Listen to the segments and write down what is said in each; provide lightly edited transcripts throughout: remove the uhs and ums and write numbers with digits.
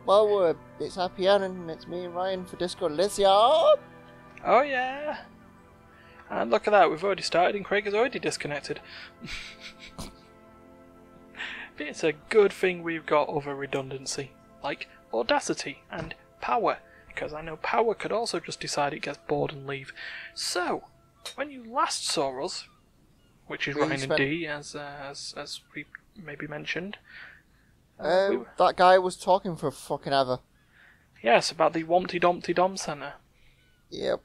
Well, it's IPN and it's me and Ryan for Disco Elysium. Oh yeah. And look at that, we've already started and Craig has already disconnected. It's a good thing we've got other redundancy, like Audacity and Power, because I know Power could also just decide it gets bored and leave. So, when you last saw us, which is Ryan and D, as we maybe mentioned, that guy was talking for fucking ever. Yes, about the Wompty Dumpty Dom Centre. Yep.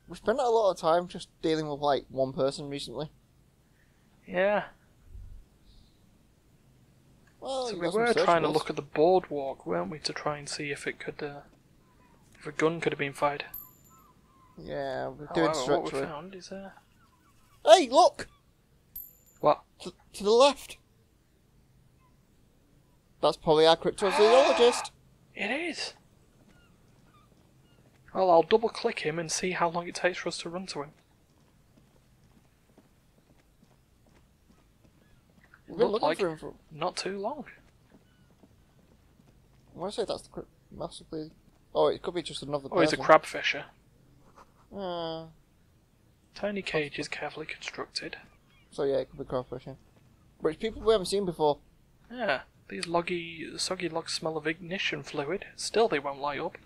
We spent a lot of time just dealing with like one person recently. Yeah. Well, so we were trying to look at the boardwalk, weren't we, to try and see if it could, if a gun could have been fired. Yeah, we're doing what we found is Hey, look! What? To the left. That's probably our cryptozoologist. It is. Well, I'll double click him and see how long it takes for us to run to him. We've been looking for him for not too long. I want to say that's the massively. Oh, it could be just another person. Oh, he's a crab fisher. Tiny cage is carefully constructed. So yeah, it could be crab fishing. But it's people we haven't seen before. Yeah, these soggy logs smell of ignition fluid. Still, they won't light up.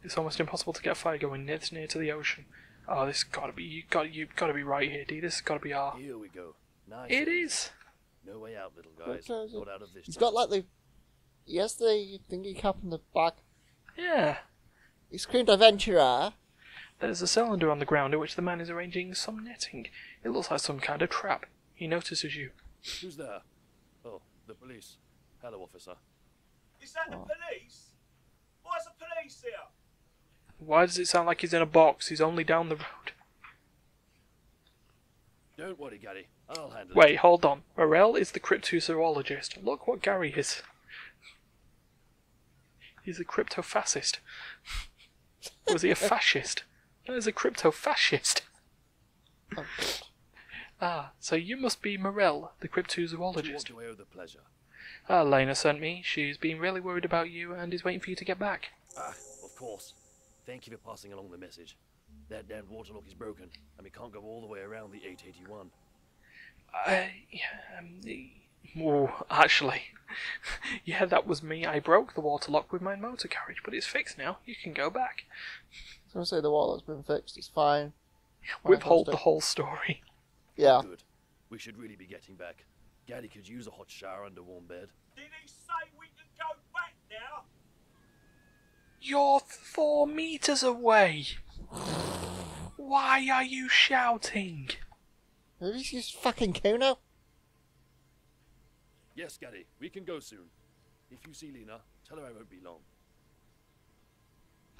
It's almost impossible to get a fire going this near to the ocean. Oh, this gotta be you've gotta be right here, D. This has gotta be our. Here we go. Nice. It is. No way out, little guys. Not out of this. He's got like the thingy cap in the back. Yeah. He screamed adventurer. There's a cylinder on the ground in which the man is arranging some netting. It looks like some kind of trap. He notices you. Who's there? Oh, the police. Hello, officer. Is that the police? Why's the police here? Why does it sound like he's in a box? He's only down the road. Don't worry, Gary. I'll handle it. Wait, hold on. Morel is the cryptozoologist. Look what Gary is. He's a crypto-fascist. Was he a fascist? No, he's a crypto-fascist. Oh, so you must be Morel, the cryptozoologist. Walked away with the pleasure. Lena sent me. She's been really worried about you and is waiting for you to get back. Of course. Thank you for passing along the message. That damned waterlock is broken, and we can't go all the way around the 881. Actually, yeah, that was me. I broke the waterlock with my motor carriage, but it's fixed now. You can go back. I was going to say the waterlock's been fixed. It's fine. Withhold the whole story. Yeah. Good. We should really be getting back. Gaddy could use a hot shower and a warm bed. Did he say we can go back now? You're 4 meters away. Why are you shouting? Maybe he's fucking Kuno. Yes, Gaddy, we can go soon. If you see Lena, tell her I won't be long.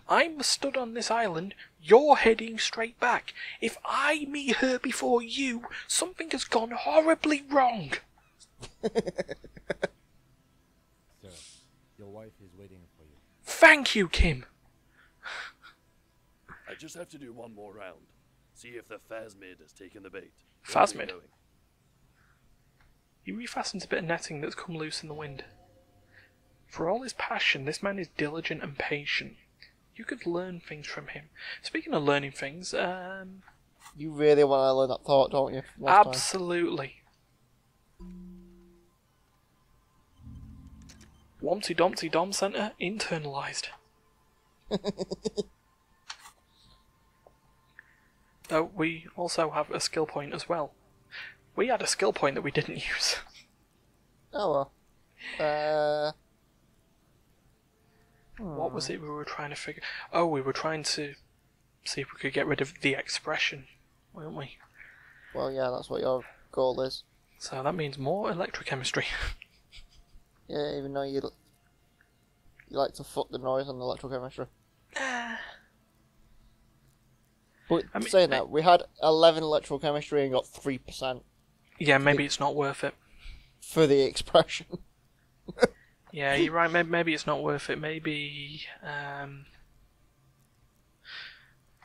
I'm stood on this island, you're heading straight back. If I meet her before you, something has gone horribly wrong. Sir, your wife is waiting for you. Thank you, Kim. I just have to do one more round. See if the Phasmid has taken the bait. Phasmid? He refastens a bit of netting that's come loose in the wind. For all his passion, this man is diligent and patient. You could learn things from him. Speaking of learning things, You really want to learn that thought, don't you? Absolutely. Wompty Dumpty Dom Centre internalised. Though we also have a skill point as well. We had a skill point that we didn't use. Oh well. What was it we were trying to figure? Oh, we were trying to see if we could get rid of the expression, weren't we? Well, yeah, that's what your goal is. So that means more electrochemistry. Yeah, even though you like to fuck the noise on the electrochemistry. But saying that, we had 11 electrochemistry and got 3%. Yeah, maybe it's not worth it. For the expression. Yeah, you're right. Maybe it's not worth it. Maybe.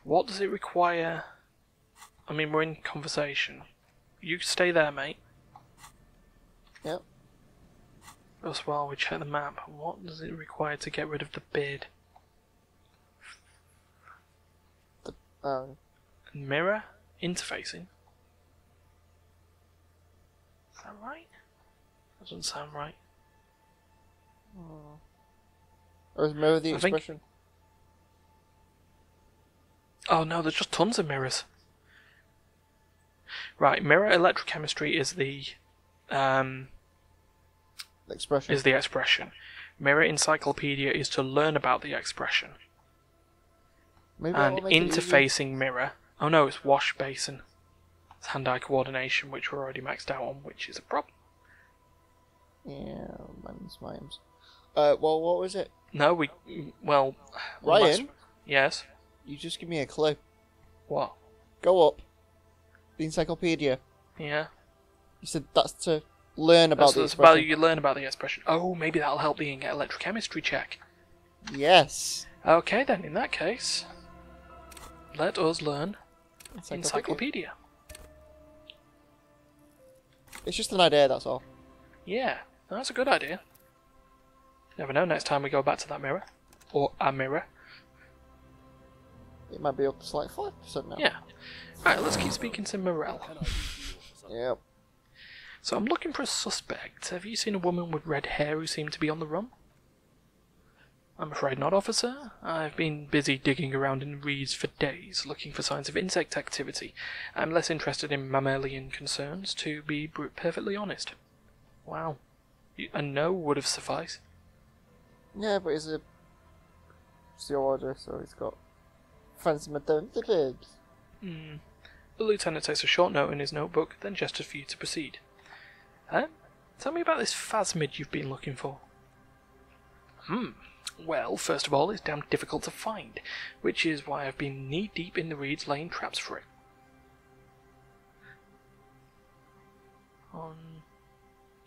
What does it require? I mean, we're in conversation. You stay there, mate. Yep. Just while we check the map, what does it require to get rid of the beard? Mirror interfacing. Is that right? That doesn't sound right. Or is mirror the I think- expression? Oh no, there's just tons of mirrors. Right, mirror electrochemistry is the Expression. expression. Mirror encyclopedia is to learn about the expression. Maybe that And will make it easier. interfacing mirror. Oh no, it's wash basin. It's hand-eye coordination, which we're already maxed out on, which is a problem. Yeah, mimes. Well, what was it? No, well, Ryan, yes. you just give me a clue. What? Go up. The encyclopedia. Yeah. You said that's to learn about the That's about expression. you learn about the expression. Oh, maybe that'll help the electrochemistry check. Yes. Okay then, in that case, let us learn encyclopedia. It's just an idea, that's all. Yeah, that's a good idea. Never know, next time we go back to that mirror. Or a mirror. It might be up to like 5% now. Yeah. Alright, let's keep speaking to Morel. Can I do for you, officer? Yep. So I'm looking for a suspect. Have you seen a woman with red hair who seemed to be on the run? I'm afraid not, officer. I've been busy digging around in the reeds for days, looking for signs of insect activity. I'm less interested in mammalian concerns, to be perfectly honest. Wow. A no would have sufficed. Yeah, but he's a zoologist, so he's got friends with the birds. The lieutenant takes a short note in his notebook, then gestures for you to proceed. Tell me about this phasmid you've been looking for. Well, first of all, it's damn difficult to find, which is why I've been knee-deep in the reeds laying traps for it.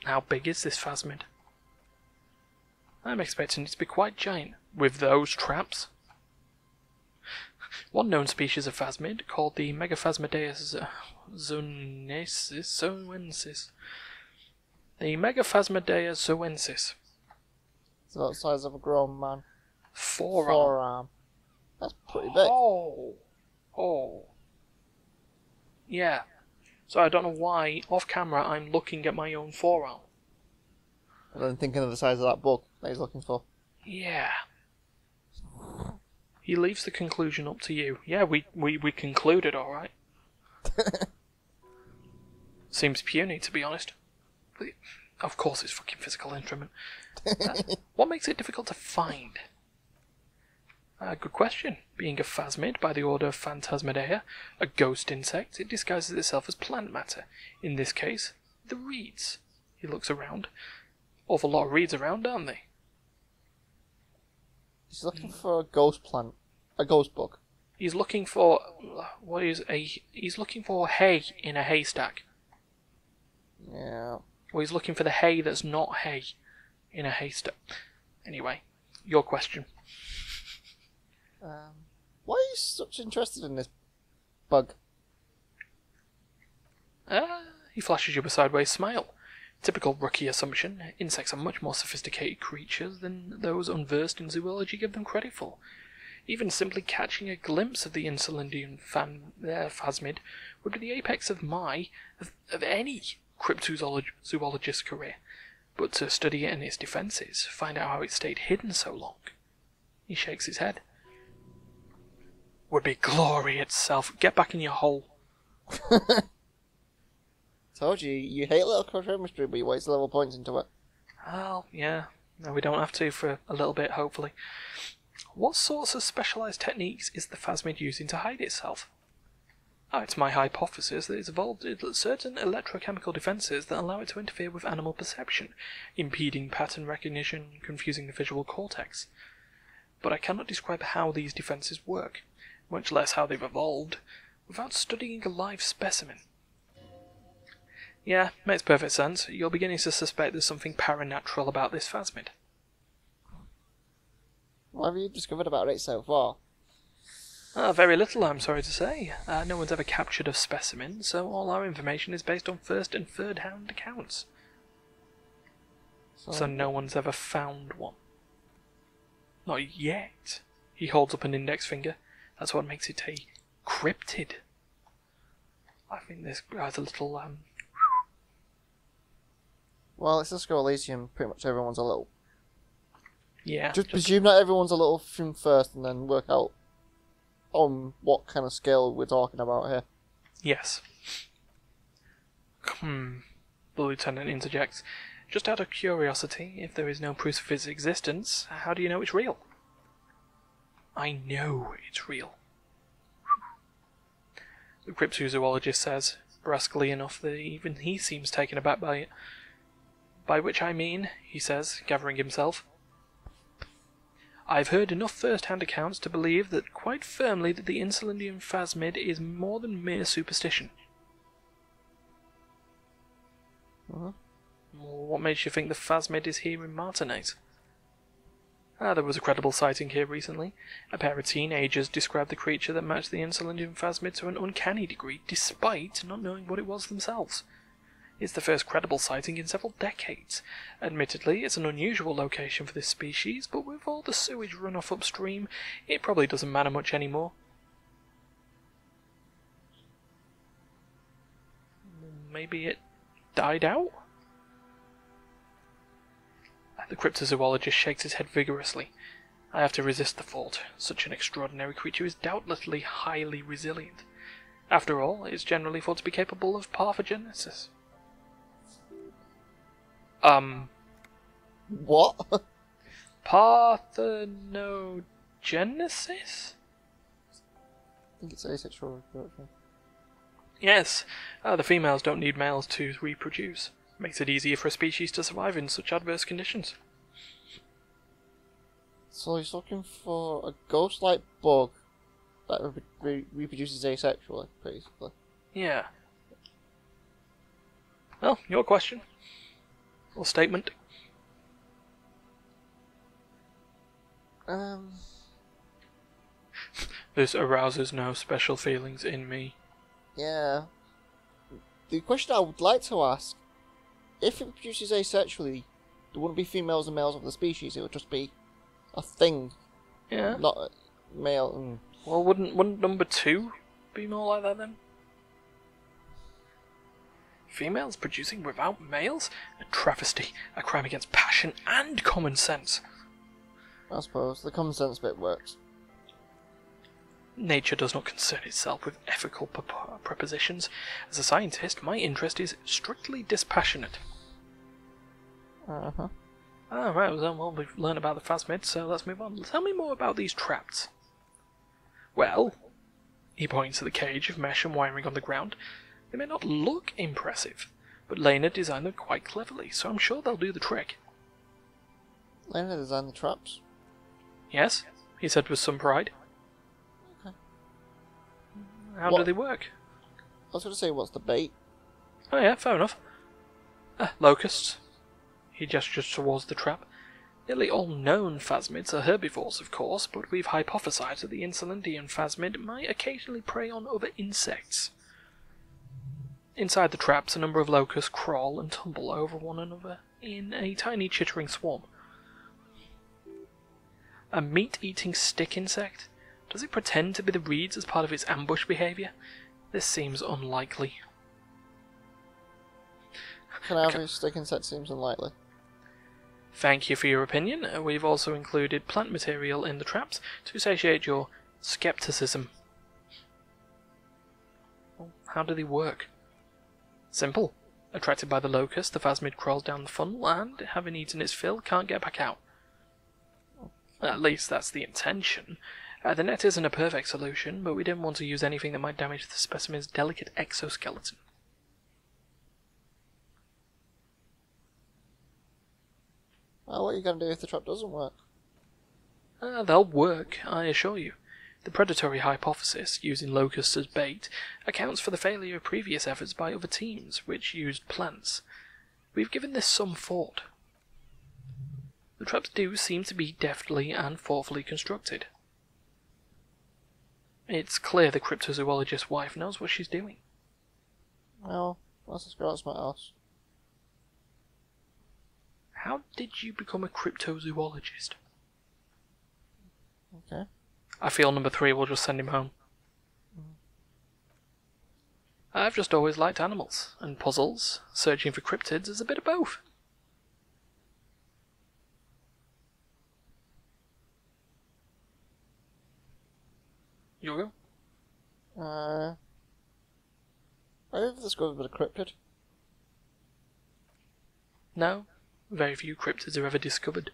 How big is this phasmid? I'm expecting it to be quite giant, with those traps. One known species of phasmid, called the Megaphasmidaeus zoensis. The Megaphasmidaeus zoensis. It's about the size of a grown man. Forearm. That's pretty big. Oh. Yeah. So I don't know why, off camera, I'm looking at my own forearm. And then thinking of the size of that bug that he's looking for. Yeah. He leaves the conclusion up to you. Yeah, we concluded, alright. Seems puny, to be honest. But of course it's fucking physical instrument. What makes it difficult to find? Good question. Being a phasmid by the order of Phantasmidea, a ghost insect, it disguises itself as plant matter. In this case, the reeds. He looks around. Awful lot of reeds around, aren't they? He's looking for a ghost plant. A ghost bug. He's looking for... He's looking for hay in a haystack. Yeah. Or he's looking for the hay that's not hay in a haystack. Anyway, your question. Why are you such interested in this bug? He flashes you a sideways smile. Typical rookie assumption. Insects are much more sophisticated creatures than those unversed in zoology give them credit for. Even simply catching a glimpse of the Insulindian phasmid would be the apex of any cryptozoologist's career. But to study it and its defences, find out how it stayed hidden so long. He shakes his head. Would be glory itself. Get back in your hole. Told you, you hate electrochemistry, but you waste level points into it. Well, yeah. No, we don't have to for a little bit, hopefully. What sorts of specialised techniques is the phasmid using to hide itself? It's my hypothesis that it's evolved certain electrochemical defences that allow it to interfere with animal perception, impeding pattern recognition, confusing the visual cortex. But I cannot describe how these defences work, much less how they've evolved, without studying a live specimen. Yeah, makes perfect sense. You're beginning to suspect there's something paranatural about this phasmid. What have you discovered about it so far? Very little, I'm sorry to say. No one's ever captured a specimen, so all our information is based on first and third-hand accounts. So no one's ever found one. Not yet. He holds up an index finger. That's what makes it a cryptid. I think this guy's a little, Well, let's just go Elysium. Pretty much everyone's a little. Yeah. Just presume that everyone's a little thing first, and then work out on what kind of scale we're talking about here. Yes. The lieutenant interjects. Just out of curiosity, if there is no proof of its existence, how do you know it's real? I know it's real. The cryptozoologist says, brusquely enough that even he seems taken aback by it. By which I mean, he says, gathering himself, I've heard enough first-hand accounts to believe that quite firmly that the Insulindian phasmid is more than mere superstition. What makes you think the phasmid is here in Martinez? There was a credible sighting here recently. A pair of teenagers described the creature that matched the Insulindian phasmid to an uncanny degree, despite not knowing what it was themselves. It's the first credible sighting in several decades. Admittedly, it's an unusual location for this species, but with all the sewage runoff upstream, it probably doesn't matter much anymore. Maybe it died out? The cryptozoologist shakes his head vigorously. I have to resist the thought. Such an extraordinary creature is doubtlessly highly resilient. After all, it is generally thought to be capable of parthenogenesis. What? Parthenogenesis? I think it's asexual reproduction. Yes, the females don't need males to reproduce. Makes it easier for a species to survive in such adverse conditions. So he's looking for a ghost-like bug that reproduces asexually, basically. Yeah. Well, your question. Or statement. This arouses no special feelings in me. Yeah. The question I would like to ask, if it produces asexually, there wouldn't be females and males of the species, it would just be a thing. Yeah. Not a male. Well, wouldn't number 2 be more like that then? Females producing without males? A travesty, a crime against passion and common sense. I suppose the common sense bit works. Nature does not concern itself with ethical propositions. As a scientist, my interest is strictly dispassionate. Uh-huh. Right, well, we've learned about the phasmid, so let's move on. Tell me more about these traps. Well, he points to the cage of mesh and wiring on the ground. They may not look impressive, but Lena designed them quite cleverly, so I'm sure they'll do the trick. Lena designed the traps? Yes, he said with some pride. Okay. How do they work? I was going to say, what's the bait? Oh yeah, fair enough. Locusts. He gestures towards the trap. Nearly all known phasmids are herbivores, of course, but we've hypothesized that the Insulindian phasmid might occasionally prey on other insects. Inside the traps, a number of locusts crawl and tumble over one another in a tiny chittering swarm. A meat-eating stick insect? Does it pretend to be the reeds as part of its ambush behaviour? This seems unlikely. Can I have a stick insect? Seems unlikely. Thank you for your opinion. We've also included plant material in the traps to satiate your skepticism. Well, how do they work? Simple. Attracted by the locust, the phasmid crawls down the funnel and, having eaten its fill, can't get back out. At least that's the intention. The net isn't a perfect solution, but we didn't want to use anything that might damage the specimen's delicate exoskeleton. Well, what are you going to do if the trap doesn't work? They'll work, I assure you. The predatory hypothesis, using locusts as bait, accounts for the failure of previous efforts by other teams, which used plants. We've given this some thought. The traps do seem to be deftly and thoughtfully constructed. It's clear the cryptozoologist's wife knows what she's doing. Well, let's just go out to my house. How did you become a cryptozoologist? Okay. I feel number 3 will just send him home. I've just always liked animals, and puzzles. Searching for cryptids is a bit of both. You'll go? I've discovered a cryptid. No, very few cryptids are ever discovered,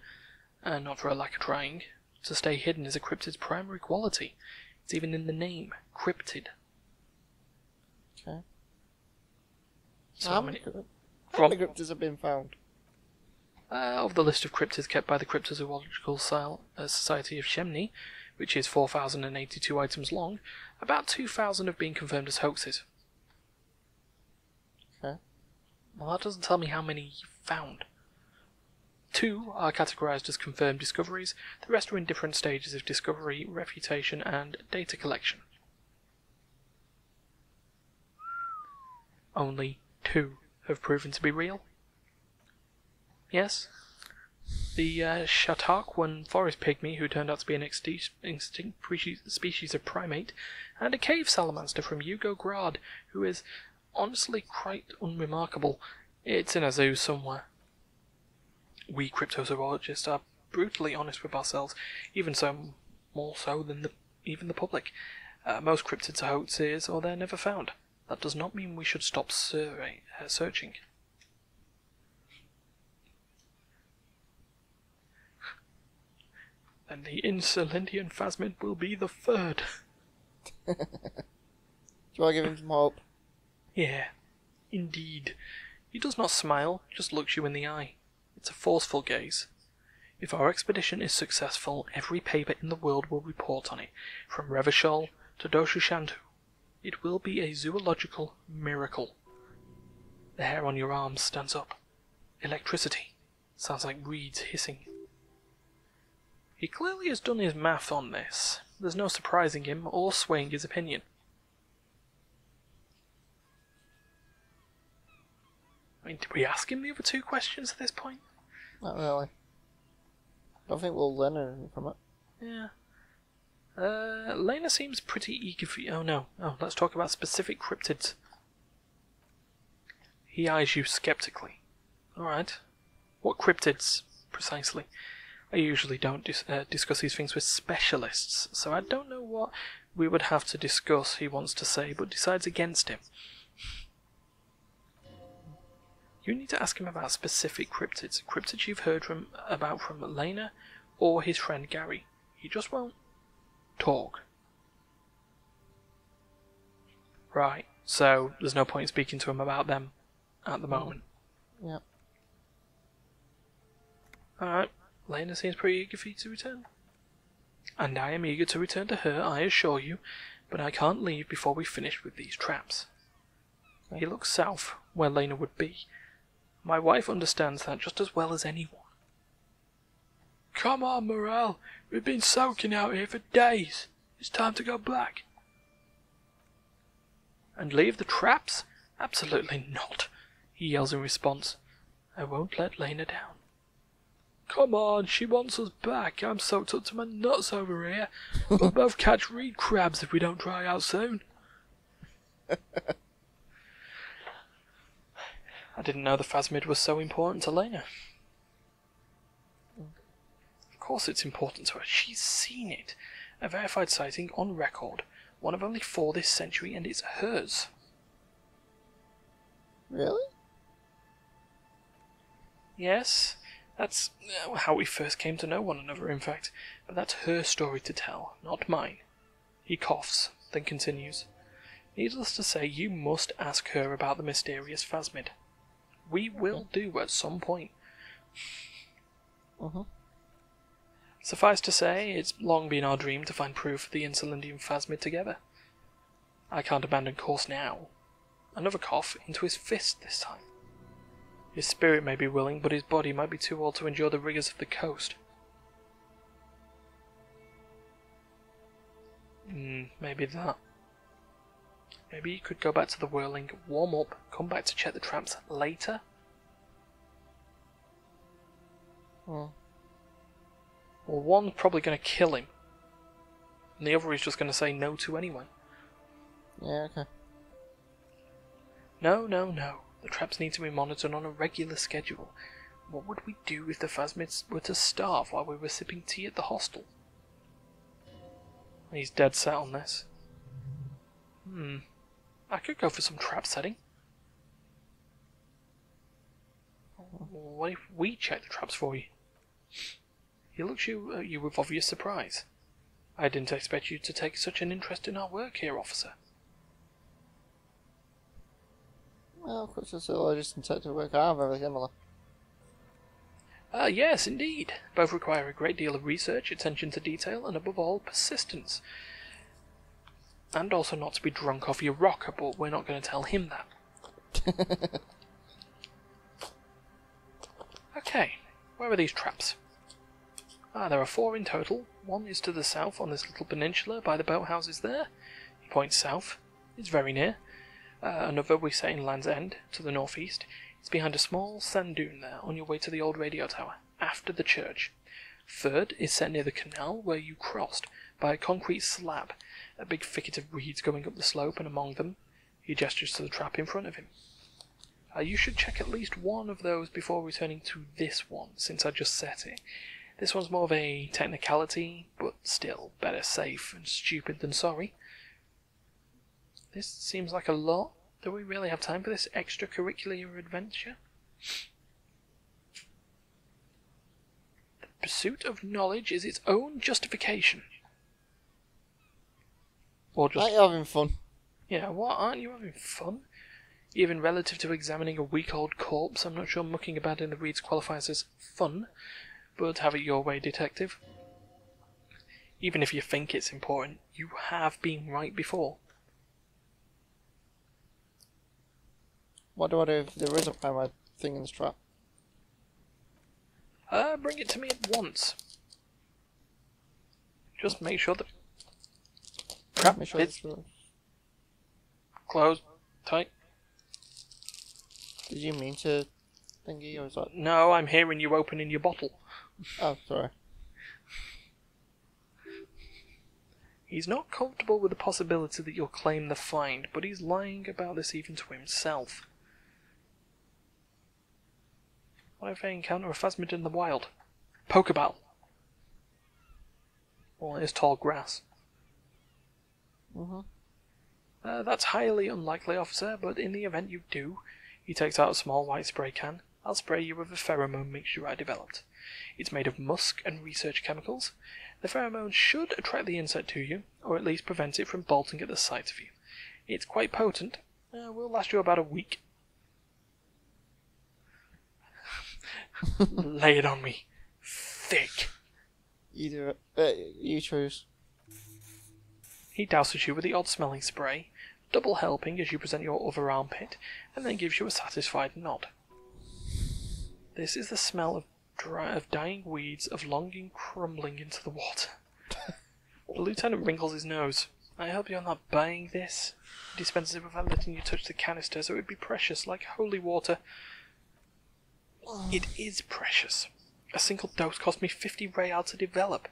and not for a lack of trying. To stay hidden is a cryptid's primary quality. It's even in the name, cryptid. Okay. So How many cryptids have been found? Of the list of cryptids kept by the Cryptozoological Society of Chemney, which is 4,082 items long, about 2,000 have been confirmed as hoaxes. Okay. Well, that doesn't tell me how many you found. 2 are categorized as confirmed discoveries, the rest are in different stages of discovery, refutation, and data collection. Only 2 have proven to be real. Yes, the Chautauquan forest pygmy, who turned out to be an extinct species of primate, and a cave salamander from Yugograd, who is honestly quite unremarkable. It's in a zoo somewhere. We cryptozoologists are brutally honest with ourselves, even so more so than even the public. Most cryptids are hoaxes, or they're never found. That does not mean we should stop searching. And the Insulindian phasmid will be the 3rd. Do you want to give him some hope? Yeah, indeed. He does not smile, just looks you in the eye. It's a forceful gaze. If our expedition is successful, every paper in the world will report on it, from Revachol to Doshushantu. It will be a zoological miracle. The hair on your arms stands up. Electricity. Sounds like reeds hissing. He clearly has done his math on this. There's no surprising him or swaying his opinion. I mean, did we ask him the other 2 questions at this point? Not really. I don't think we'll learn anything from it. Yeah. Lena seems pretty eager for you. Oh no. Oh, let's talk about specific cryptids. He eyes you skeptically. Alright. What cryptids, precisely? I usually don't discuss these things with specialists, so I don't know what we would have to discuss, he wants to say, but decides against him. You need to ask him about specific cryptids. Cryptids you've heard about from Lena or his friend Gary. He just won't talk. Right, so there's no point in speaking to him about them at the moment. Yep. Alright, Lena seems pretty eager for you to return. And I am eager to return to her, I assure you, but I can't leave before we finish with these traps. Okay. He looks south, where Lena would be. My wife understands that just as well as anyone. Come on, Morel. We've been soaking out here for days. It's time to go back. And leave the traps? Absolutely not, he yells in response. I won't let Lena down. Come on, she wants us back. I'm soaked up to my nuts over here. We'll both catch reed crabs if we don't dry out soon. I didn't know the phasmid was so important to Lena. Of course it's important to her. She's seen it. A verified sighting on record. One of only 4 this century, and it's hers. Really? Yes, that's how we first came to know one another, in fact. But that's her story to tell, not mine. He coughs, then continues. Needless to say, you must ask her about the mysterious phasmid. We will do at some point. Suffice to say, it's long been our dream to find proof of the Insulindian phasmid together. I can't abandon course now. Another cough into his fist this time. His spirit may be willing, but his body might be too old to endure the rigours of the coast. Maybe that. Maybe you could go back to the whirling, warm up, come back to check the traps later? Hmm. Well, one's probably going to kill him, and the other is just going to say no to anyway. Yeah, okay. No, no, no. The traps need to be monitored on a regular schedule. What would we do if the phasmids were to starve while we were sipping tea at the hostel? He's dead set on this. I could go for some trap setting. What if we check the traps for you? He looks at you with obvious surprise. I didn't expect you to take such an interest in our work here, officer. Well, cryptozoologist and detective work are very similar. Yes, indeed. Both require a great deal of research, attention to detail, and above all, persistence. And also not to be drunk off your rocker, but we're not going to tell him that. Okay, where are these traps? There are 4 in total. One is to the south on this little peninsula by the boathouses there. He points south. It's very near. Another we set in Land's End, to the northeast. It's behind a small sand dune there, on your way to the old radio tower, after the church. Third is set near the canal where you crossed, by a concrete slab, a big thicket of reeds going up the slope, and among them, he gestures to the trap in front of him. You should check at least one of those before returning to this one, since I just set it. This one's more of a technicality, but still, better safe and stupid than sorry. This seems like a lot. Do we really have time for this extracurricular adventure? The pursuit of knowledge is its own justification. Or just... Are you having fun? Yeah, what? Aren't you having fun? Even relative to examining a week-old corpse, I'm not sure mucking about in the reeds qualifies as fun, but have it your way, detective. Even if you think it's important, you have been right before. What do I do if there is a primary thing in this trap? Bring it to me at once. Just make sure the trap Make sure fits it's true. closed, tight. Did you mean to thingy, or is that... No, I'm hearing you opening your bottle. Oh, sorry. He's not comfortable with the possibility that you'll claim the find, but he's lying about this even to himself. What if I encounter a phasmid in the wild? Pokeball! Well, it's tall grass. That's highly unlikely, officer, but in the event you do, he takes out a small white spray can. I'll spray you with a pheromone mixture I developed. It's made of musk and research chemicals. The pheromone should attract the insect to you, or at least prevent it from bolting at the sight of you. It's quite potent. Will last you about a week. Lay it on me. Thick. You do it. You choose. He douses you with the odd-smelling spray, double helping as you present your other armpit, and then gives you a satisfied nod. This is the smell of dying weeds, of longing crumbling into the water. The lieutenant wrinkles his nose. I hope you're not buying this. He dispenses it without letting you touch the canister, so it would be precious, like holy water. It is precious. A single dose cost me 50 real to develop.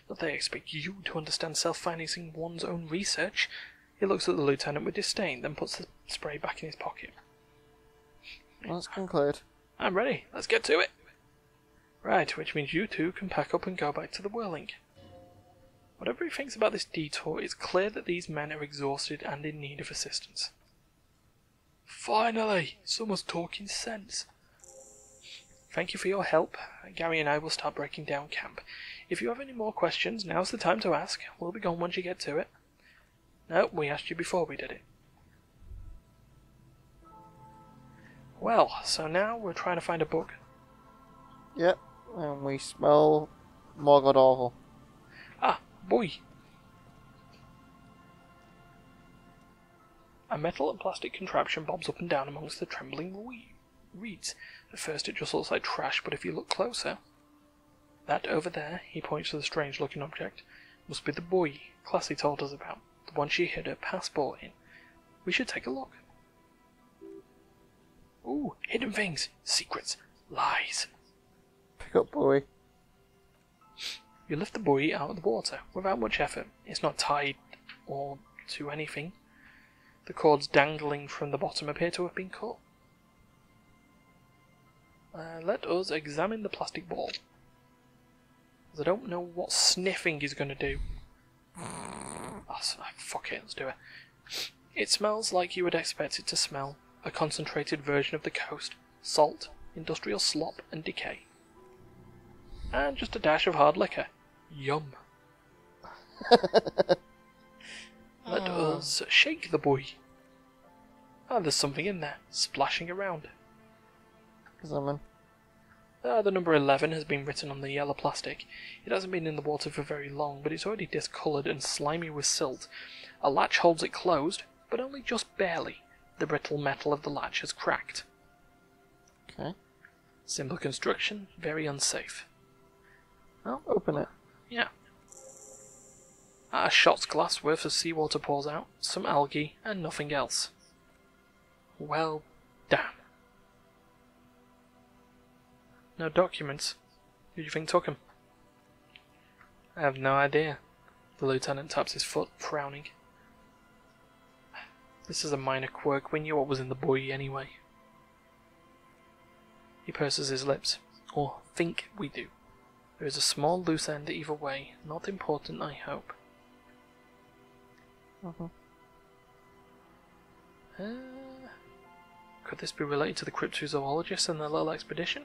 Not that I expect you to understand self-financing one's own research. He looks at the lieutenant with disdain, then puts the spray back in his pocket. Let's conclude. I'm ready. Let's get to it. Right, which means you two can pack up and go back to the Whirling. Whatever he thinks about this detour, it's clear that these men are exhausted and in need of assistance. Finally! Someone's talking sense. Thank you for your help. Gary and I will start breaking down camp. If you have any more questions, now's the time to ask. We'll be gone once you get to it. No, we asked you before we did it. Well, so now we're trying to find a book. Yep, and we smell more god awful. Ah, boy! A metal and plastic contraption bobs up and down amongst the trembling reeds. At first it just looks like trash, but if you look closer... That over there, he points to the strange-looking object, must be the buoy Classy told us about, the one she hid her passport in. We should take a look. Ooh, hidden things, secrets, lies. Pick up buoy. You lift the buoy out of the water without much effort. It's not tied or to anything. The cords dangling from the bottom appear to have been cut. Let us examine the plastic ball. I don't know what sniffing is going to do. Fuck it, let's do it. It smells like you would expect it to smell. A concentrated version of the coast. Salt, industrial slop and decay. And just a dash of hard liquor. Yum. Let us shake the buoy. Ah, there's something in there, splashing around. Examine. The number 11 has been written on the yellow plastic. It hasn't been in the water for very long, but it's already discoloured and slimy with silt. A latch holds it closed, but only just barely. The brittle metal of the latch has cracked. Okay. Simple construction, very unsafe. I'll open it. Yeah. A shot's glass worth of seawater pours out, some algae, and nothing else. Well, damn. No documents. Who do you think took them? I have no idea. The lieutenant taps his foot, frowning. This is a minor quirk. We knew what was in the buoy anyway. He purses his lips. Or think we do. There is a small loose end either way. Not important, I hope. Could this be related to the cryptozoologists and their little expedition?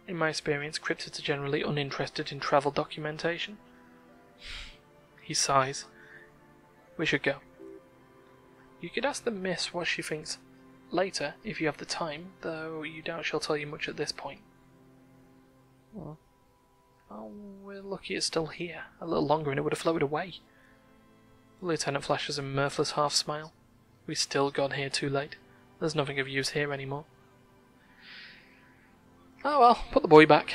In my experience, cryptids are generally uninterested in travel documentation. He sighs. We should go. You could ask the miss what she thinks later, if you have the time, though you doubt she'll tell you much at this point. Oh, we're lucky it's still here. A little longer and it would have floated away. The lieutenant flashes a mirthless half-smile. We still got here too late. There's nothing of use here anymore. Oh well, put the buoy back.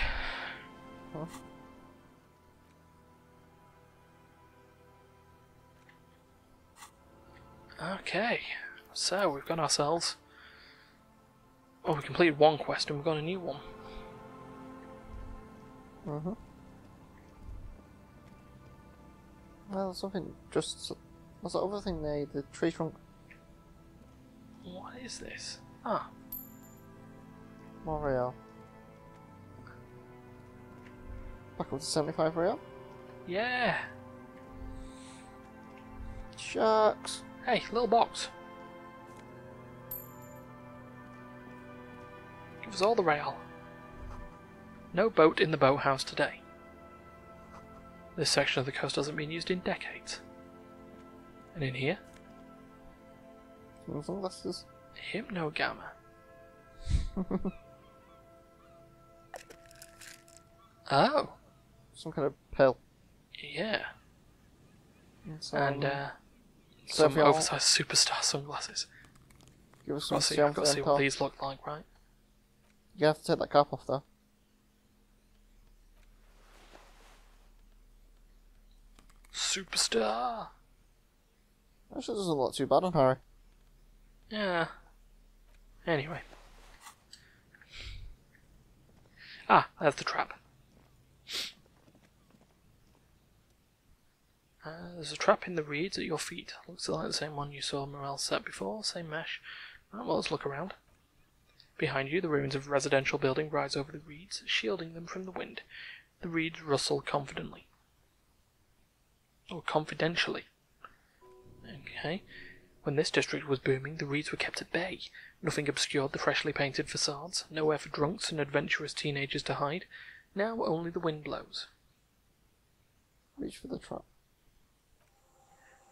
Okay, so we've got ourselves... Oh, we completed one quest and we've got a new one. Well, there's something just... What's that other thing there? The tree trunk. What is this? Ah. More real. Back up to 75 real. Yeah. Sharks. Hey, little box. Give us all the rail. No boat in the boathouse today. This section of the coast hasn't been used in decades. And in here? Some sunglasses. Hypnogamma. Oh. Some kind of pill. Yeah. And Some if you're- oversized superstar sunglasses. give us some I've got serum to for see them what top. these look like, right? You have to take that cap off though. Superstar! Actually, doesn't look too bad on Harry. Yeah. Anyway. Ah, there's the trap. There's a trap in the reeds at your feet. Looks like the same one you saw Morel set before, same mesh. Well, let's look around. Behind you, the ruins of a residential building rise over the reeds, shielding them from the wind. The reeds rustle confidently. Or confidentially. Okay. When this district was booming, the reeds were kept at bay. Nothing obscured the freshly painted facades, nowhere for drunks and adventurous teenagers to hide. Now only the wind blows. Reach for the trap.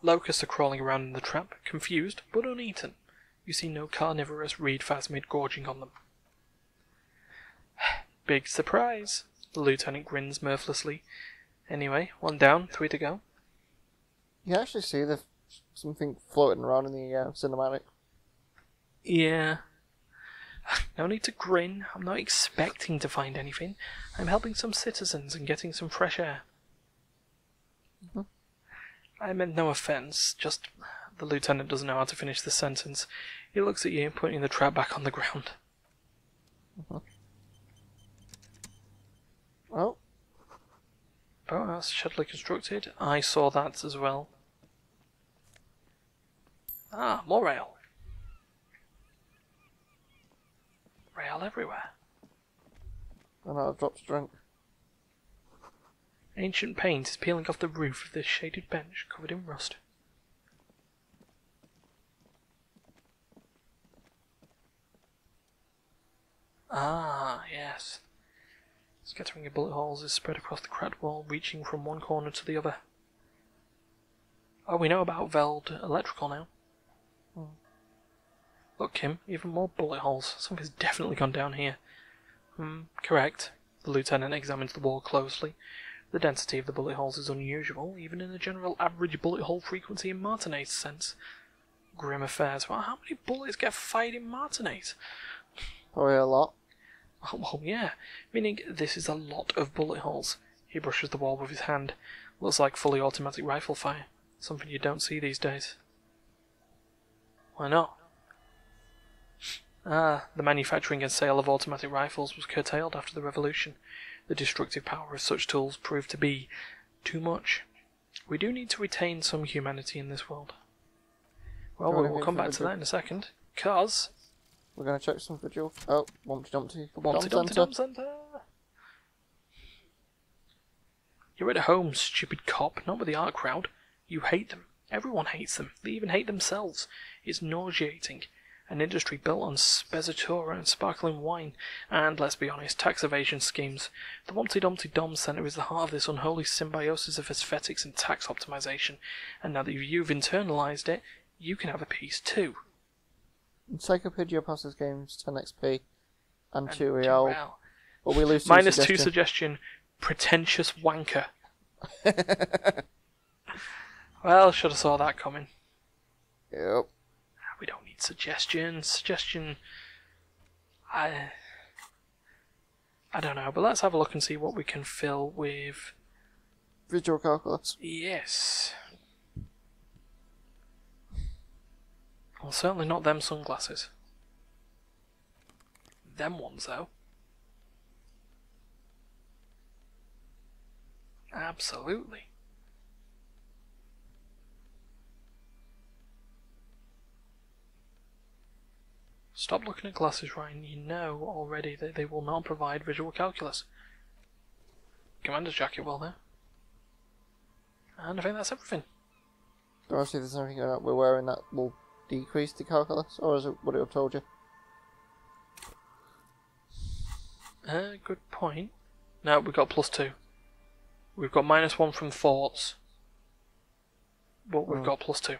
Locusts are crawling around in the trap, confused but uneaten. You see no carnivorous reed phasmid gorging on them. Big surprise! The lieutenant grins mirthlessly. Anyway, one down, 3 to go. You can actually see something floating around in the cinematic. Yeah. No need to grin. I'm not expecting to find anything. I'm helping some citizens and getting some fresh air. I meant no offence, just the lieutenant doesn't know how to finish the sentence. He looks at you, putting the trap back on the ground. Oh, Oh, that's shadowy constructed. I saw that as well. Ah, more rail. Rail everywhere. and I've dropped a drink. Ancient paint is peeling off the roof of this shaded bench covered in rust. Ah, yes. Scattering of bullet holes is spread across the cracked wall, reaching from one corner to the other. Oh, we know about FELD electrical now. Look, Kim, even more bullet holes. Something's definitely gone down here. Correct. The lieutenant examines the wall closely. The density of the bullet holes is unusual, even in the general average bullet hole frequency in Martinet's sense. Grim affairs. Well, how many bullets get fired in Martinet? Probably a lot. Oh, well, yeah. Meaning this is a lot of bullet holes. He brushes the wall with his hand. Looks like fully automatic rifle fire. Something you don't see these days. Why not? Ah, the manufacturing and sale of automatic rifles was curtailed after the revolution. The destructive power of such tools proved to be too much. We do need to retain some humanity in this world. Well, we'll come back to that in a second, 'cause we're going to check some visual. Oh, Wumpty Dumpty. Dumpty Dum Center. You're at home, stupid cop, not with the art crowd. You hate them. Everyone hates them. They even hate themselves. It's nauseating. An industry built on spezzatura and sparkling wine, and, let's be honest, tax evasion schemes. The Wumpty Dumpty Dom Centre is the heart of this unholy symbiosis of aesthetics and tax optimization, and now that you've internalized it, you can have a piece too. Encyclopedia passes games 10 XP and 2 real. real. But we lose 2 Minus 2 suggestion. suggestion. Pretentious wanker. Well, should have saw that coming. Yep. We don't need suggestion. Suggestion. I don't know, but let's have a look and see what we can fill with. Visual calculus. Yes. Well, certainly not them sunglasses. Them ones, though. Absolutely. Stop looking at glasses, Ryan. You know already that they will not provide visual calculus. Commander's jacket will, though. And I think that's everything. Do I see if there's anything that we're wearing that will decrease the calculus, or is it what it have told you? Good point. No, we've got +2. We've got -1 from thoughts. But we've got +2.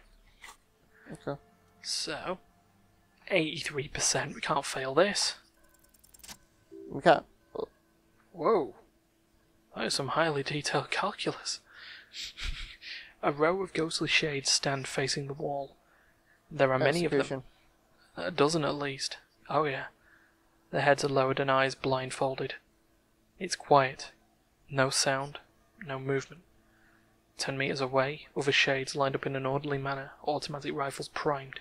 Okay. So, 83%. We can't fail this. We can't. Whoa. That is some highly detailed calculus. A row of ghostly shades stand facing the wall. There are many of them. A dozen at least. Oh yeah. Their heads are lowered and eyes blindfolded. It's quiet. No sound. No movement. 10 meters away, other shades lined up in an orderly manner, automatic rifles primed.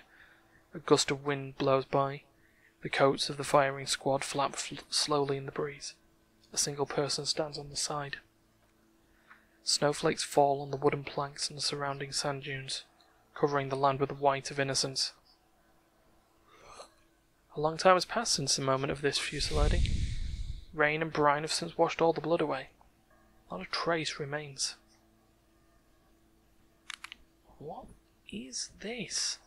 A gust of wind blows by. The coats of the firing squad flap slowly in the breeze. A single person stands on the side. Snowflakes fall on the wooden planks and the surrounding sand dunes, covering the land with the white of innocence. A long time has passed since the moment of this fusillading. Rain and brine have since washed all the blood away. Not a trace remains. What is this?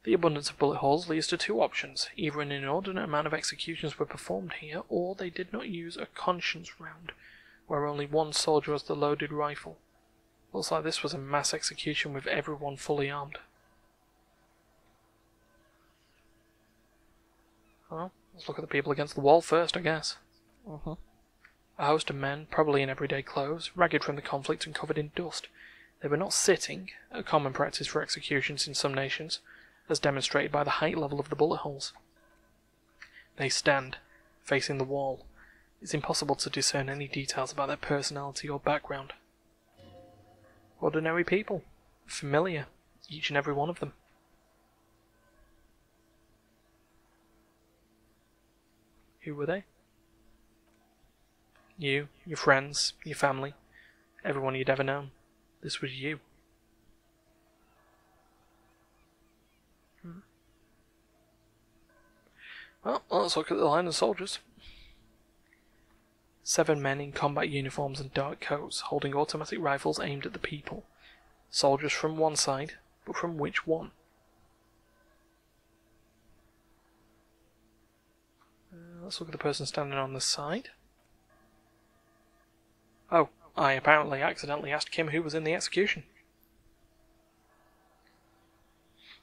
The abundance of bullet holes leads to 2 options. Either an inordinate amount of executions were performed here, or they did not use a conscience round, where only one soldier has the loaded rifle. Looks like this was a mass execution with everyone fully armed. Well, let's look at the people against the wall first, I guess. A host of men, probably in everyday clothes, ragged from the conflict and covered in dust. They were not sitting, a common practice for executions in some nations, as demonstrated by the height level of the bullet holes. They stand, facing the wall. It's impossible to discern any details about their personality or background. Ordinary people. Familiar, each and every one of them. Who were they? You, your friends, your family, everyone you'd ever known. This was you. Well, let's look at the line of soldiers. 7 men in combat uniforms and dark coats, holding automatic rifles aimed at the people. Soldiers from one side, but from which one? Let's look at the person standing on the side. Oh, I apparently accidentally asked Kim who was in the execution.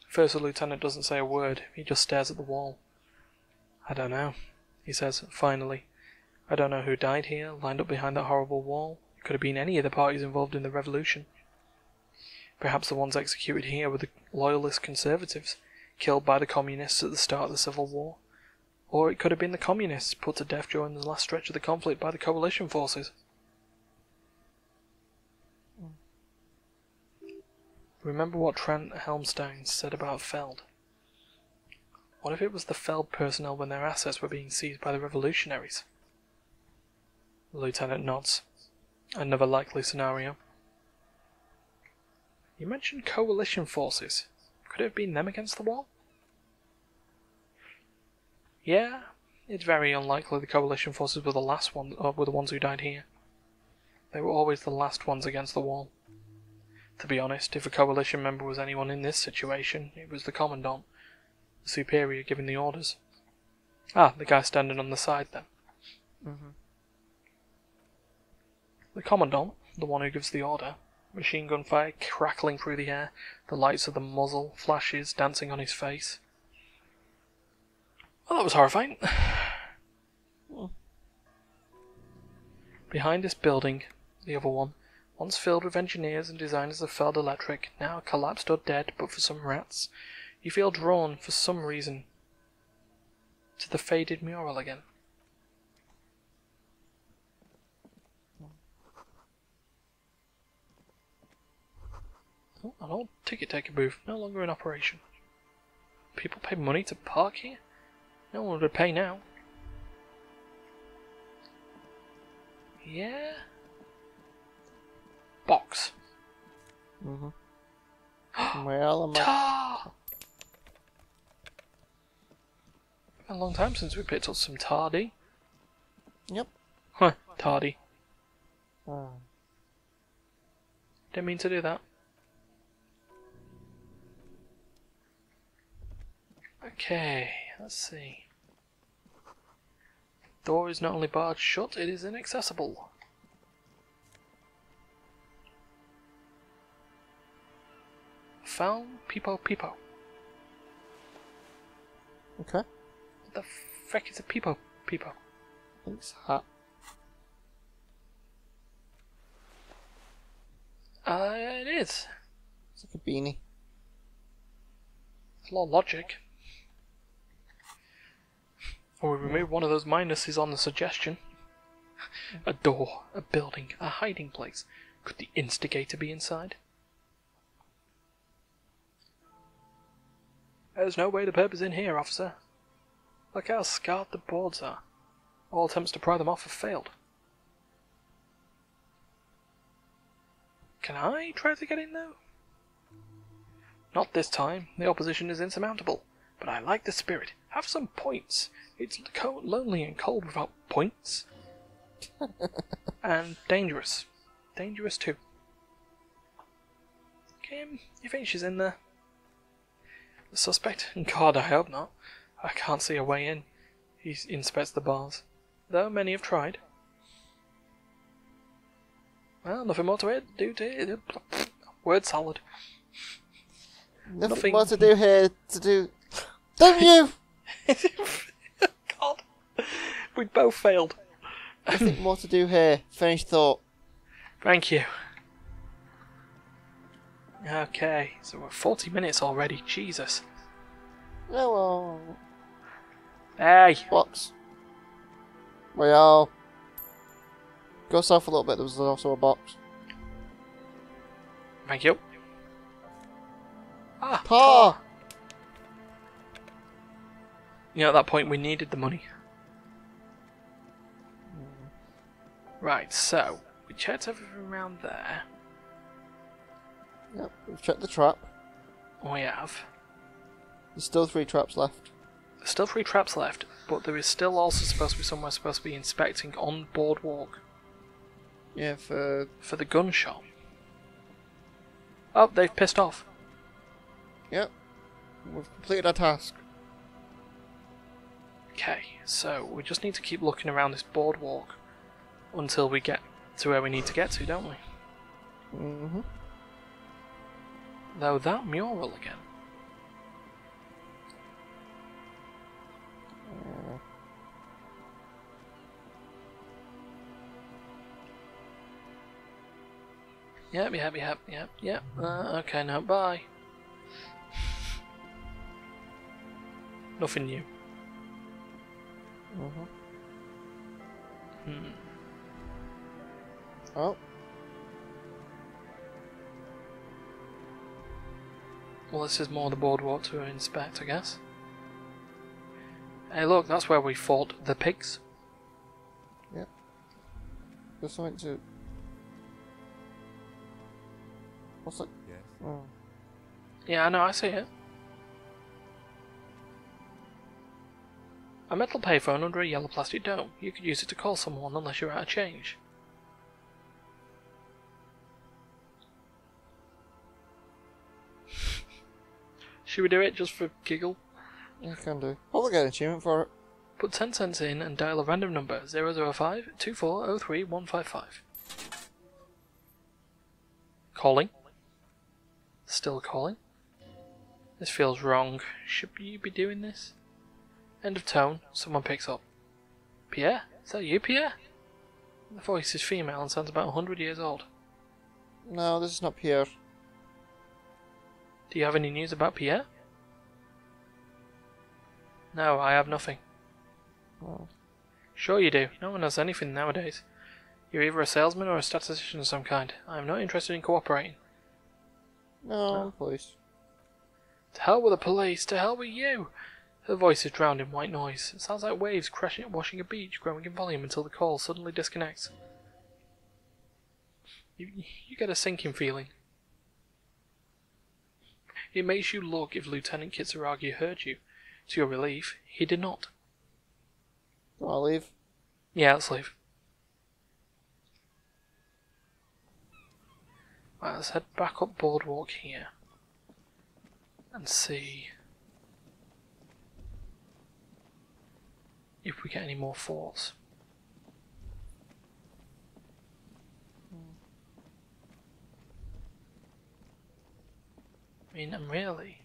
First, the lieutenant doesn't say a word, he just stares at the wall. I don't know, he says, finally. I don't know who died here, lined up behind that horrible wall. It could have been any of the parties involved in the revolution. Perhaps the ones executed here were the loyalist conservatives, killed by the communists at the start of the Civil War. Or it could have been the communists, put to death during the last stretch of the conflict by the coalition forces. Remember what Trent Helmstein said about FELD? What if it was the FELD personnel when their assets were being seized by the revolutionaries? The lieutenant nods. Another likely scenario. You mentioned coalition forces. Could it have been them against the wall? Yeah, it's very unlikely the coalition forces were the last ones, or were the ones who died here. They were always the last ones against the wall. To be honest, if a coalition member was anyone in this situation, it was the commandant, the superior giving the orders. Ah, the guy standing on the side then. Mm-hmm. The commandant, the one who gives the order, machine gun fire crackling through the air, the lights of the muzzle flashes dancing on his face. Well, that was horrifying. Behind this building, the other one, once filled with engineers and designers of FELD Electric, now collapsed or dead but for some rats, you feel drawn, for some reason, to the faded mural again. Oh, an old ticket taker booth, no longer in operation. People pay money to park here? No one would pay now. Yeah? Box. Mm-hmm. Well, Tar! A long time since we picked up some tardy. Yep. Huh, tardy. Oh. Didn't mean to do that. Okay, let's see. Door is not only barred shut, it is inaccessible. Found Peepo Peepo. Okay. What the frick is a Peepo Peepo? It's hot. It is. It's like a beanie. It's a lot of logic. Or we remove one of those minuses on the suggestion. A door, a building, a hiding place. Could the instigator be inside? There's no way the purpose in here, officer. Look how scarred the boards are. All attempts to pry them off have failed. Can I try to get in though? Not this time. The opposition is insurmountable. But I like the spirit. Have some points. It's lonely and cold without points. And dangerous. Dangerous too. Kim, you think she's in there? The suspect? God, I hope not. I can't see a way in. He inspects the bars. Though many have tried. Well, nothing more to it. Word salad. Nothing more to do here to do. Don't you? God. We both failed. Nothing more to do here. Finished thought. Thank you. Okay, so we're 40 minutes already. Jesus. Hello. Hey. Box. Well. Go south a little bit. There was also a box. Thank you. Ah, Tar! You know, at that point we needed the money. Right, so we checked everything around there. Yep, we've checked the trap. We have. There's still 3 traps left. There's still 3 traps left, but there is still also supposed to be somewhere supposed to be inspecting on boardwalk Yeah, for... for the gun shop. Oh, they've pissed off. Yep. We've completed our task. Okay, so we just need to keep looking around this boardwalk until we get to where we need to get to, don't we? Mm-hmm. Though that mural again. Yep. Okay, no, bye. Nothing new. Mm-hmm. Hmm. Oh. Well, this is more the boardwalk to inspect, I guess. Hey, look, that's where we fought the pigs. Yep. There's something to... What's that? Yes. Oh. Yeah, I know, I see it. A metal payphone under a yellow plastic dome. You could use it to call someone unless you're out of change. Should we do it just for giggle? You can do. Probably get an achievement for it. Put 10 cents in and dial a random number 005 2403 155. Calling. Still calling. This feels wrong. Should you be doing this? End of tone. Someone picks up. Pierre? Is that you, Pierre? The voice is female and sounds about 100 years old. No, this is not Pierre. Do you have any news about Pierre? No, I have nothing. Oh. Sure you do. No one knows anything nowadays. You're either a salesman or a statistician of some kind. I am not interested in cooperating. No, police. To hell with the police, to hell with you! Her voice is drowned in white noise. It sounds like waves crashing washing a beach, growing in volume until the call suddenly disconnects. You get a sinking feeling. It makes you look if Lieutenant Kitsuragi heard you. To your relief, he did not. Do I leave? Yeah, let's leave. Right, let's head back up boardwalk here. And see if we get any more forts. I mean, I'm really...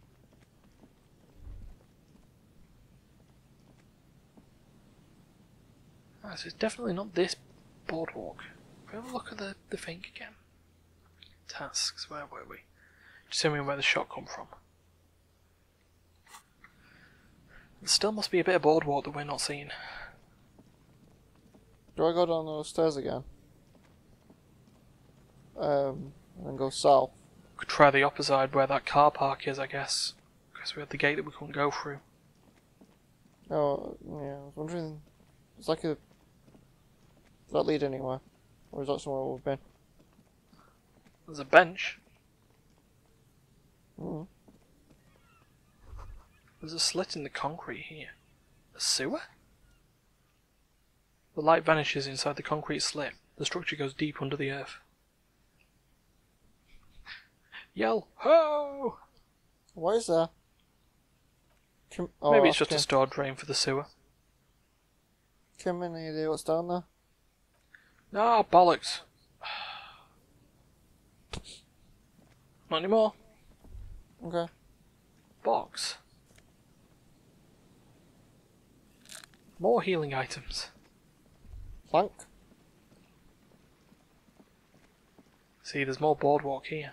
This is definitely not this boardwalk. If we have a look at the thing again. Tasks, where were we? Just tell me where the shot come from. There still must be a bit of boardwalk that we're not seeing. Do I go down those stairs again? And then go south? Could try the opposite side where that car park is, I guess. Because we had the gate that we couldn't go through. Oh, yeah, I was wondering... It's like a... Does that lead anywhere? Or is that somewhere we've been? There's a bench. Mm. There's a slit in the concrete here. A sewer? The light vanishes inside the concrete slit. The structure goes deep under the earth. Yell, ho! What is there? Maybe it's just a stored drain for the sewer. Kim, any idea what's down there? Ah, bollocks. Not anymore. Okay. Box. More healing items. Plank? See, there's more boardwalk here.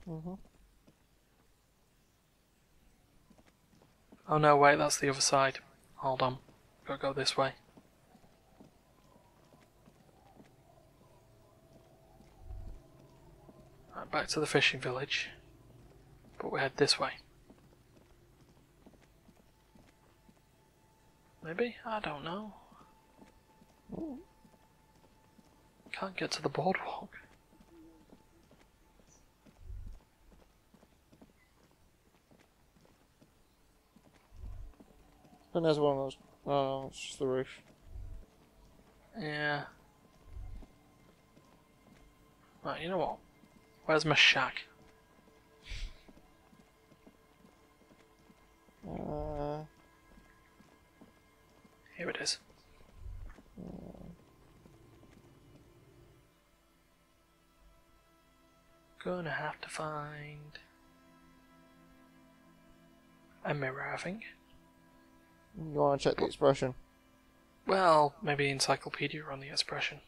Mm-hmm. Oh no, wait, that's the other side. Hold on. Gotta go this way. Right, back to the fishing village. But we head this way. Maybe? I don't know. Can't get to the boardwalk. And there's one of those. Oh, it's just the roof. Yeah. Right, you know what? Where's my shack? Here it is. Gonna have to find a mirror, I think. You want to check the expression? Well, maybe encyclopedia on the expression.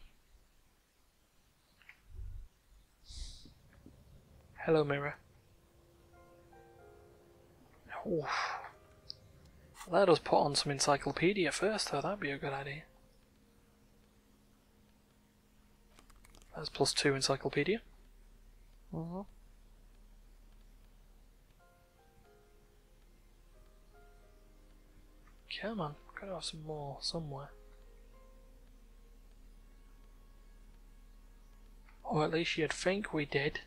Hello, mirror. Oof. Let us put on some encyclopedia first, though. That'd be a good idea. That's +2 encyclopedia. Mm-hmm. Come on, gotta have some more somewhere. Or at least you'd think we did.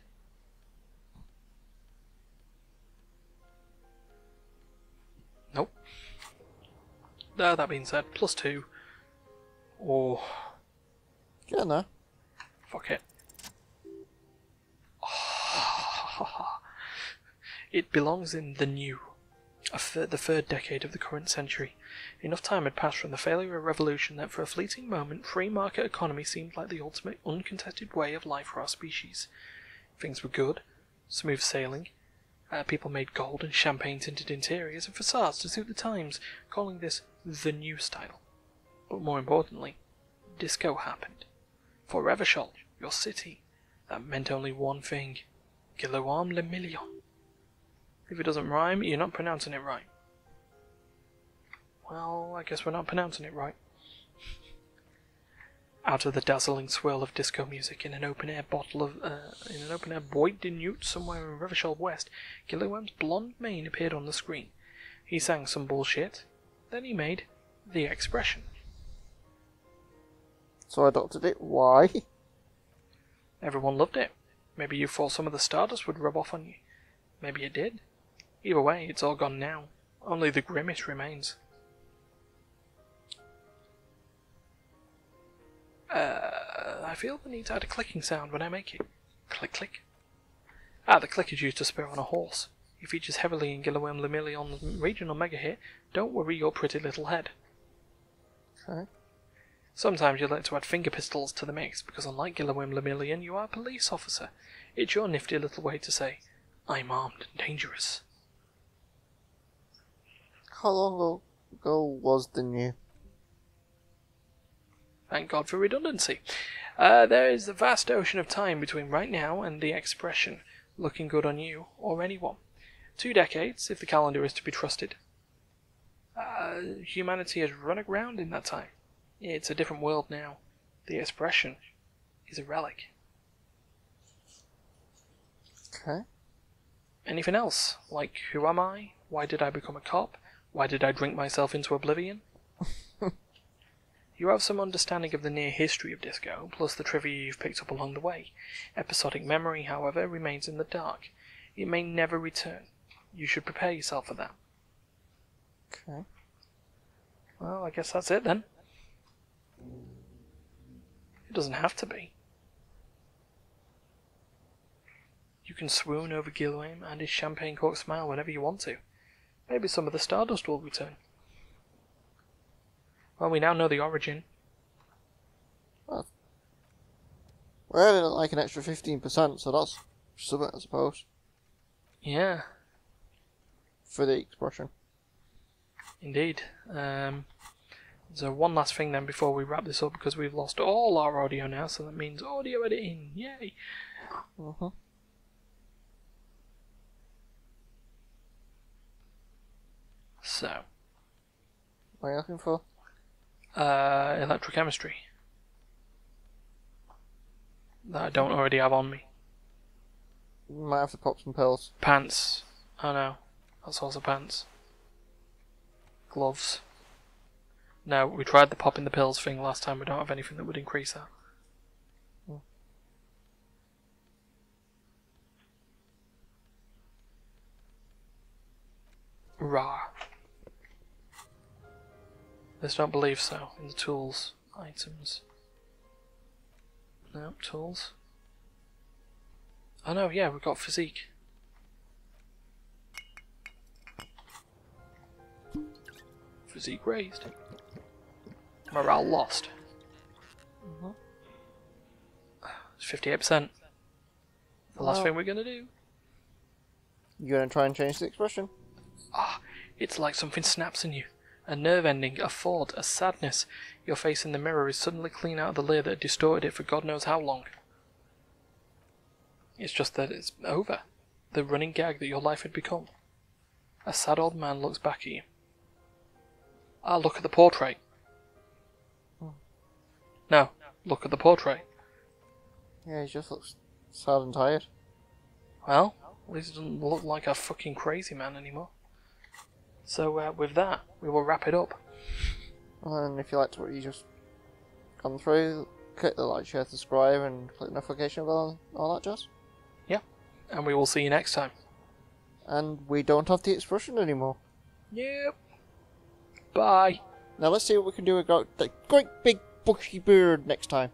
Nope. That being said, +2. Oh, Get in there. fuck it. It belongs in the new, the third decade of the current century. Enough time had passed from the failure of revolution that for a fleeting moment free market economy seemed like the ultimate uncontested way of life for our species. Things were good, smooth sailing. People made gold and champagne-tinted interiors and facades to suit the times, calling this the new style. But more importantly, disco happened. For Revachol, your city, that meant only one thing: Elysium le Million. If it doesn't rhyme, you're not pronouncing it right. Well, I guess we're not pronouncing it right. Out of the dazzling swirl of disco music in an open-air boîte de nuit somewhere in Revachol West, Gilliam's blonde mane appeared on the screen. He sang some bullshit, then he made the expression. So I adopted it. Why? Everyone loved it. Maybe you thought some of the stardust would rub off on you. Maybe it did. Either way, it's all gone now. Only the grimace remains. I feel the need to add a clicking sound when I make it. Click, click. The click is used to spur on a horse. He features heavily in Elysium le Million's regional mega hit, Don't Worry Your Pretty Little Head. Okay. Sometimes you'll like to add finger pistols to the mix, because unlike Elysium le Million, you are a police officer. It's your nifty little way to say, I'm armed and dangerous. How long ago was the new? Thank God for redundancy. There is a vast ocean of time between right now and the expression, looking good on you, or anyone. 2 decades, if the calendar is to be trusted. Humanity has run aground in that time. It's a different world now. The expression is a relic. Okay. Anything else? Like, who am I? Why did I become a cop? Why did I drink myself into oblivion? You have some understanding of the near history of disco, plus the trivia you've picked up along the way. Episodic memory, however, remains in the dark. It may never return. You should prepare yourself for that. Okay. Well, I guess that's it then. It doesn't have to be. You can swoon over Gilwaim and his champagne cork smile whenever you want to. Maybe some of the stardust will return. Well, we now know the origin. Well, I didn't like an extra 15%, so that's something, I suppose. Yeah, For the expression. indeed. So one last thing then before we wrap this up, because we've lost all our audio now, so that means audio editing. Yay! Mm-hmm. So, What are you looking for? electrochemistry. That I don't already have on me. You might have to pop some pills. Pants. Oh no, that's also pants. Gloves. No, we tried the popping the pills thing last time. We don't have anything that would increase that. Rah. Let's don't believe so. In the tools, items. No, tools. Oh no, yeah, we've got physique. Physique raised. Morale lost. It's 58%. The last thing we're gonna do. You gonna try and change the expression? Ah, it's like something snaps in you. A nerve ending, a thought, a sadness. Your face in the mirror is suddenly clean out of the layer that had distorted it for God knows how long. It's just that it's over. The running gag that your life had become. A sad old man looks back at you. Ah, look at the portrait. No, look at the portrait. Yeah, he just looks sad and tired. Well, at least it doesn't look like a fucking crazy man anymore. So, with that, we will wrap it up. And if you liked what you just gone through, click the like, share, subscribe, and click the notification bell and all that jazz. Yeah, and we will see you next time. And we don't have the expression anymore. Yep. Bye. Now let's see what we can do about the great big bushy beard next time.